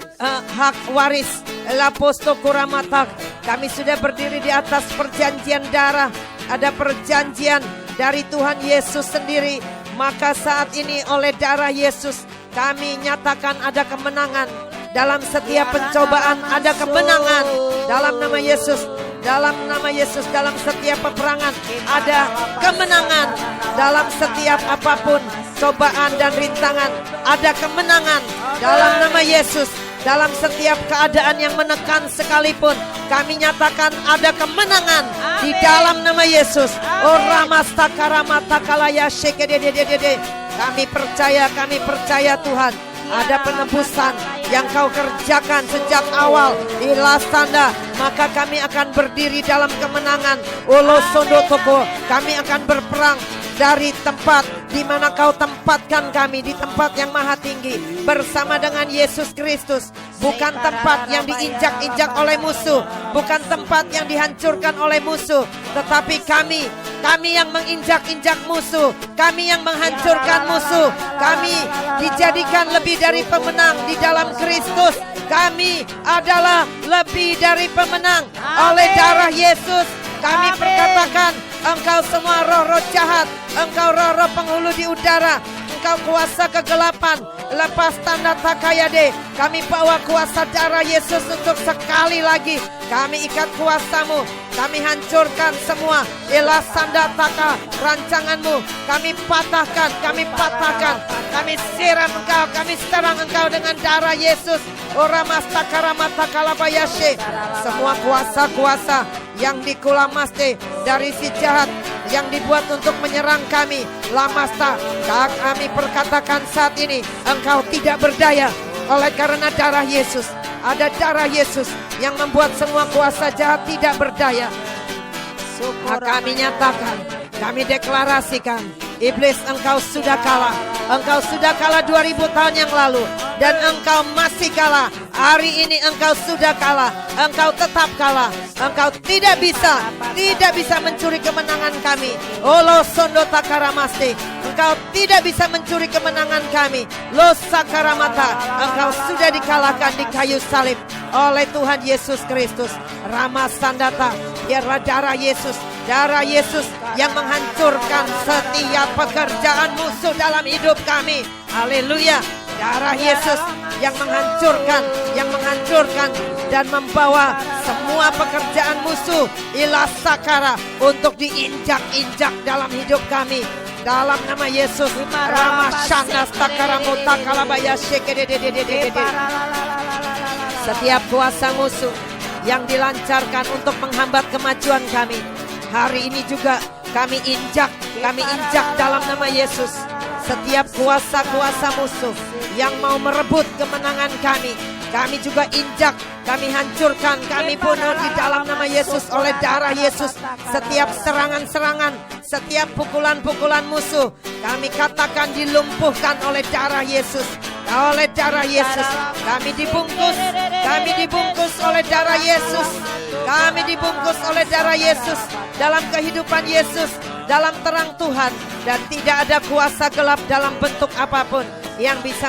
hak waris. Laposto kuramatak. Kami sudah berdiri di atas perjanjian darah. Ada perjanjian dari Tuhan Yesus sendiri. Maka saat ini oleh darah Yesus kami nyatakan ada kemenangan. Dalam setiap pencobaan ada kemenangan. Dalam nama Yesus. Dalam nama Yesus, dalam setiap peperangan ada kemenangan. Dalam setiap apapun cobaan dan rintangan ada kemenangan. Dalam nama Yesus, dalam setiap keadaan yang menekan sekalipun kami nyatakan ada kemenangan. Di dalam nama Yesus. Kami percaya Tuhan, ada penebusan yang kau kerjakan sejak awal ilas tanda, maka kami akan berdiri dalam kemenangan. Olo sondo toko, kami akan berperang dari tempat di mana kau tempatkan kami, di tempat yang maha tinggi bersama dengan Yesus Kristus. Bukan tempat yang diinjak-injak oleh musuh, bukan tempat yang dihancurkan oleh musuh, tetapi kami yang menginjak-injak musuh, kami yang menghancurkan musuh. Kami dijadikan lebih dari pemenang di dalam Kristus. Kami adalah lebih dari pemenang oleh darah Yesus. Kami perkatakan, engkau semua roh-roh jahat, engkau roh-roh penghulu di udara, engkau kuasa kegelapan, lepas tanda takayade. Kami bawa kuasa darah Yesus untuk sekali lagi. Kami ikat kuasamu, kami hancurkan semua elas sanda taka rancanganmu. Kami patahkan, kami siram engkau, kami serang engkau dengan darah Yesus. Oramastakaramatakalabayashe. Semua kuasa-kuasa yang dikulamaste dari si jahat yang dibuat untuk menyerang kami, lamasta, kami perkatakan saat ini, engkau tidak berdaya oleh karena darah Yesus. Ada darah Yesus yang membuat semua kuasa jahat tidak berdaya. Kami nyatakan, kami deklarasikan, iblis engkau sudah kalah. Engkau sudah kalah 2000 tahun yang lalu, dan engkau masih kalah. Hari ini engkau sudah kalah. Engkau tetap kalah. Engkau tidak bisa mencuri kemenangan kami. Olo sondo takaramaste. Engkau tidak bisa mencuri kemenangan kami. Lo sakaramata. Engkau sudah dikalahkan di kayu salib oleh Tuhan Yesus Kristus. Rama sandata. Biarlah darah Yesus yang menghancurkan setiap pekerjaan musuh dalam hidup kami. Haleluya. Darah Yesus yang menghancurkan dan membawa semua pekerjaan musuh ilah sakara untuk diinjak-injak dalam hidup kami. Dalam nama Yesus. Setiap kuasa musuh yang dilancarkan untuk menghambat kemajuan kami, hari ini juga kami injak dalam nama Yesus. Setiap kuasa-kuasa musuh yang mau merebut kemenangan kami, kami juga injak, kami hancurkan, kami bunuh di dalam nama Yesus oleh darah Yesus. Setiap serangan-serangan, setiap pukulan-pukulan musuh, kami katakan dilumpuhkan oleh darah Yesus. Oleh darah Yesus, kami dibungkus oleh darah Yesus. Kami dibungkus oleh darah Yesus dalam kehidupan Yesus, dalam terang Tuhan, dan tidak ada kuasa gelap dalam bentuk apapun yang bisa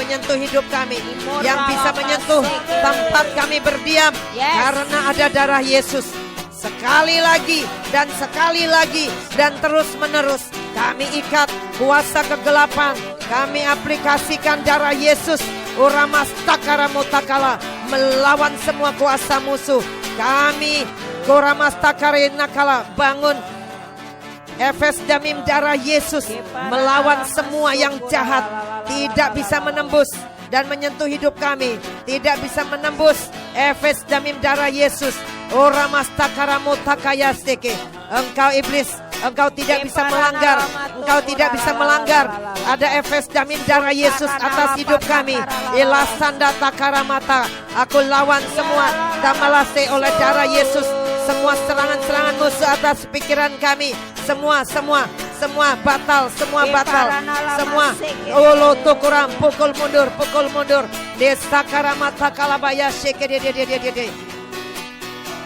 menyentuh hidup kami, yang bisa menyentuh tempat kami berdiam, karena ada darah Yesus. Sekali lagi dan terus menerus kami ikat kuasa kegelapan, kami aplikasikan darah Yesus Uramastakaramutakala melawan semua kuasa musuh. Kami Goramastakarainakala bangun Efes Damim darah Yesus melawan semua yang jahat, tidak bisa menembus dan menyentuh hidup kami, tidak bisa menembus. Efes Damim darah Yesus Oramastakaramutakayasteke. Engkau iblis, engkau tidak bisa melanggar, engkau tidak bisa melanggar. Ada Efes Damim darah Yesus atas hidup kami. Ilasanda takaramata, aku lawan semua damalase oleh darah Yesus. Semua serangan-serangan musuh atas pikiran kami, semua batal, semua olo tukuram, pukul mundur. Desa karamata kalabaya sheke de.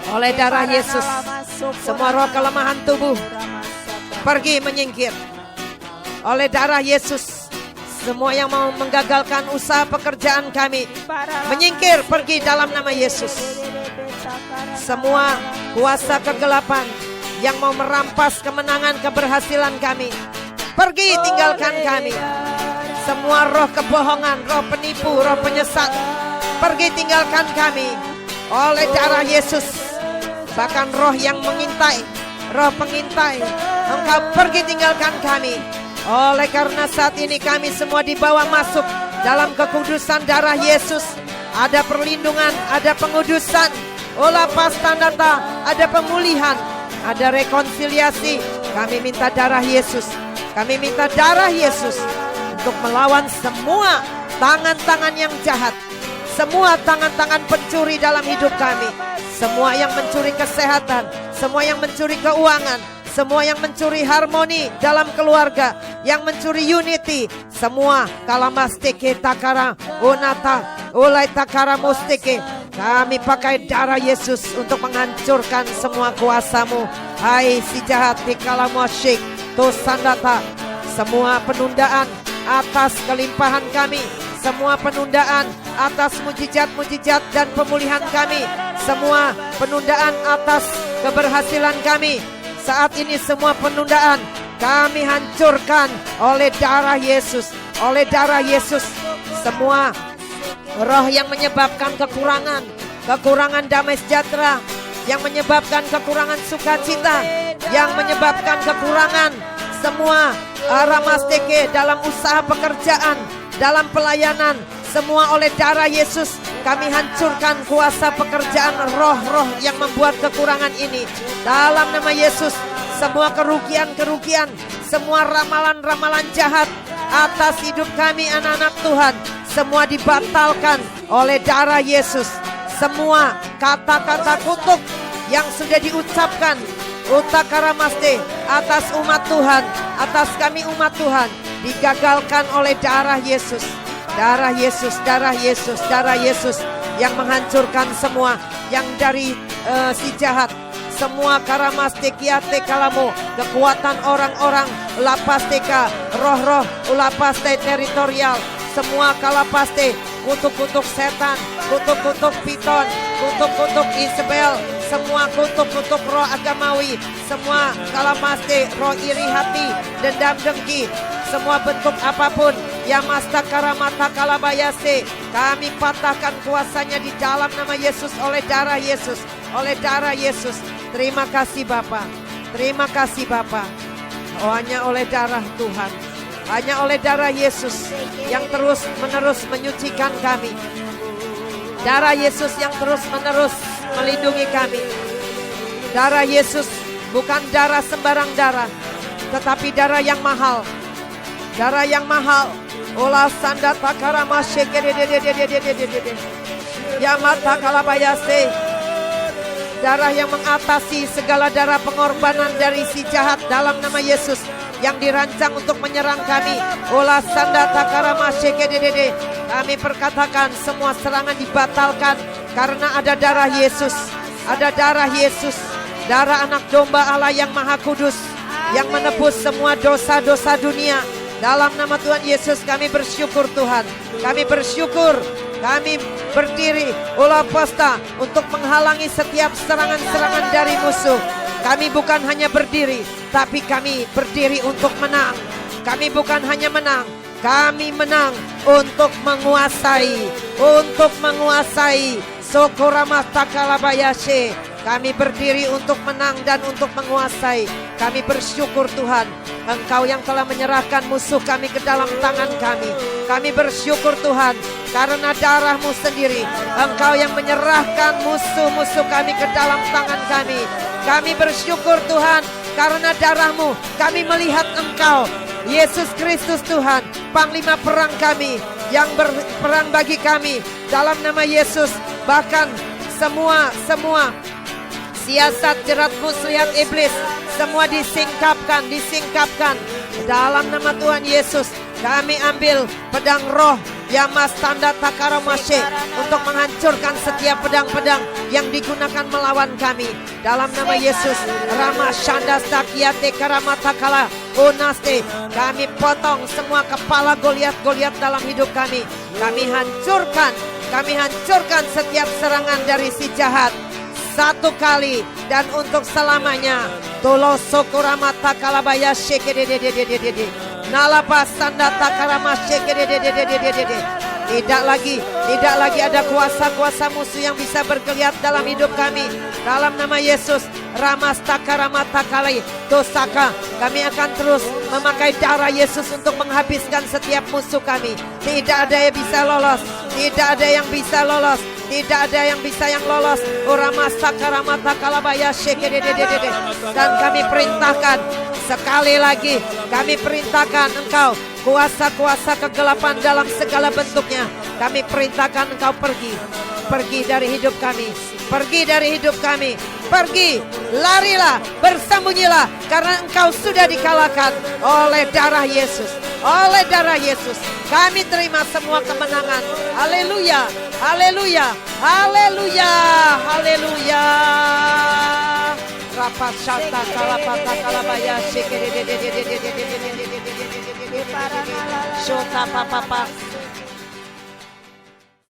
Oleh darah Yesus, semua roh kelemahan tubuh pergi menyingkir. Oleh darah Yesus, semua yang mau menggagalkan usaha pekerjaan kami menyingkir, pergi dalam nama Yesus. Semua kuasa kegelapan yang mau merampas kemenangan keberhasilan kami, pergi tinggalkan kami. Semua roh kebohongan, roh penipu, roh penyesat, pergi tinggalkan kami. Oleh darah Yesus, bahkan roh yang mengintai, roh pengintai, engkau pergi tinggalkan kami. Oleh karena saat ini kami semua dibawa masuk dalam kekudusan darah Yesus. Ada perlindungan, ada pengudusan. Olah pastandata, ada pemulihan, ada rekonsiliasi. Kami minta darah Yesus, kami minta darah Yesus untuk melawan semua tangan-tangan yang jahat, semua tangan-tangan pencuri dalam hidup kami, semua yang mencuri kesehatan, semua yang mencuri keuangan, semua yang mencuri harmoni dalam keluarga, yang mencuri unity, semua kalamasteke takara unata ulai takara musteke. Kami pakai darah Yesus untuk menghancurkan semua kuasamu. Hai si jahat, tikalamu asyik tosandata. Semua penundaan atas kelimpahan kami, semua penundaan atas mujizat-mujizat dan pemulihan kami, semua penundaan atas keberhasilan kami, saat ini semua penundaan kami hancurkan oleh darah Yesus. Oleh darah Yesus, semua roh yang menyebabkan kekurangan damai sejahtera, yang menyebabkan kekurangan sukacita, yang menyebabkan kekurangan semua ramasteke dalam usaha pekerjaan, dalam pelayanan, semua oleh darah Yesus kami hancurkan kuasa pekerjaan roh-roh yang membuat kekurangan ini. Dalam nama Yesus, semua kerugian-kerugian, semua ramalan-ramalan jahat atas hidup kami anak-anak Tuhan, semua dibatalkan oleh darah Yesus. Semua kata-kata kutuk yang sudah diucapkan utakaramaste atas umat Tuhan, atas kami umat Tuhan, digagalkan oleh darah Yesus. Darah Yesus, darah Yesus, darah Yesus yang menghancurkan semua yang dari si jahat. Semua karamastekiate kalamu, kekuatan orang-orang lapasteka, roh-roh ulapaste teritorial, semua kalapaste, kutuk-kutuk setan, kutuk-kutuk piton, kutuk-kutuk Isabel, semua kutuk-kutuk roh agamawi, semua kalamaste, roh iri hati, dendam dengki, semua bentuk apapun yang masta karamata kalabayase, kami patahkan kuasanya di dalam nama Yesus oleh darah Yesus, oleh darah Yesus. Terima kasih Bapa, terima kasih Bapa. Oh, hanya oleh darah Tuhan, hanya oleh darah Yesus yang terus menerus menyucikan kami. Darah Yesus yang terus menerus melindungi kami. Darah Yesus bukan darah sembarang darah, tetapi darah yang mahal. Darah yang mahal Ola sanda takarama shekere de. Yamata kalabayase. Darah yang mengatasi segala darah pengorbanan dari si jahat dalam nama Yesus yang dirancang untuk menyerang kami. Ola sanda takarama shekere. Kami perkatakan semua serangan dibatalkan karena ada darah Yesus. Ada darah Yesus, darah anak domba Allah yang maha kudus, yang menebus semua dosa-dosa dunia. Dalam nama Tuhan Yesus kami bersyukur Tuhan. Kami bersyukur, kami berdiri olah pasta untuk menghalangi setiap serangan-serangan dari musuh. Kami bukan hanya berdiri, tapi kami berdiri untuk menang. Kami bukan hanya menang, kami menang untuk menguasai. Untuk menguasai. Sokorama takalabayashe. Kami berdiri untuk menang dan untuk menguasai. Kami bersyukur Tuhan, Engkau yang telah menyerahkan musuh kami ke dalam tangan kami. Kami bersyukur Tuhan, karena darah-Mu sendiri, Engkau yang menyerahkan musuh-musuh kami ke dalam tangan kami. Kami bersyukur Tuhan, karena darah-Mu kami melihat Engkau, Yesus Kristus Tuhan, Panglima perang kami, yang berperang bagi kami. Dalam nama Yesus, bahkan semua siasat jerat muslihat iblis semua disingkapkan. Dalam nama Tuhan Yesus kami ambil pedang roh Yamas tanda takaramashe untuk menghancurkan setiap pedang-pedang yang digunakan melawan kami. Dalam nama Yesus Rama Shanda Sakiate Karamatakala Unaste, kami potong semua kepala Goliat dalam hidup kami. Kami hancurkan setiap serangan dari si jahat satu kali dan untuk selamanya. Tolo sokurama takalabaya shekedededededede. Nalapa sanda takarama shekedededededede. Tidak lagi ada kuasa-kuasa musuh yang bisa bergeliat dalam hidup kami. Dalam nama Yesus, Ramas takarama takali dosaka. Kami akan terus memakai darah Yesus untuk menghabiskan setiap musuh kami. Tidak ada yang bisa lolos. Tidak ada yang bisa lolos. Tidak ada yang bisa lolos. Dan kami perintahkan sekali lagi, kami perintahkan Engkau, kuasa-kuasa kegelapan dalam segala bentuknya, kami perintahkan Engkau pergi dari hidup kami. Pergi dari hidup kami. Pergi, larilah, bersembunyilah, karena Engkau sudah dikalahkan oleh darah Yesus. Oleh darah Yesus kami terima semua kemenangan. Haleluya, haleluya, haleluya, haleluya. Rapat shanta kalapata kalabaya shota papa.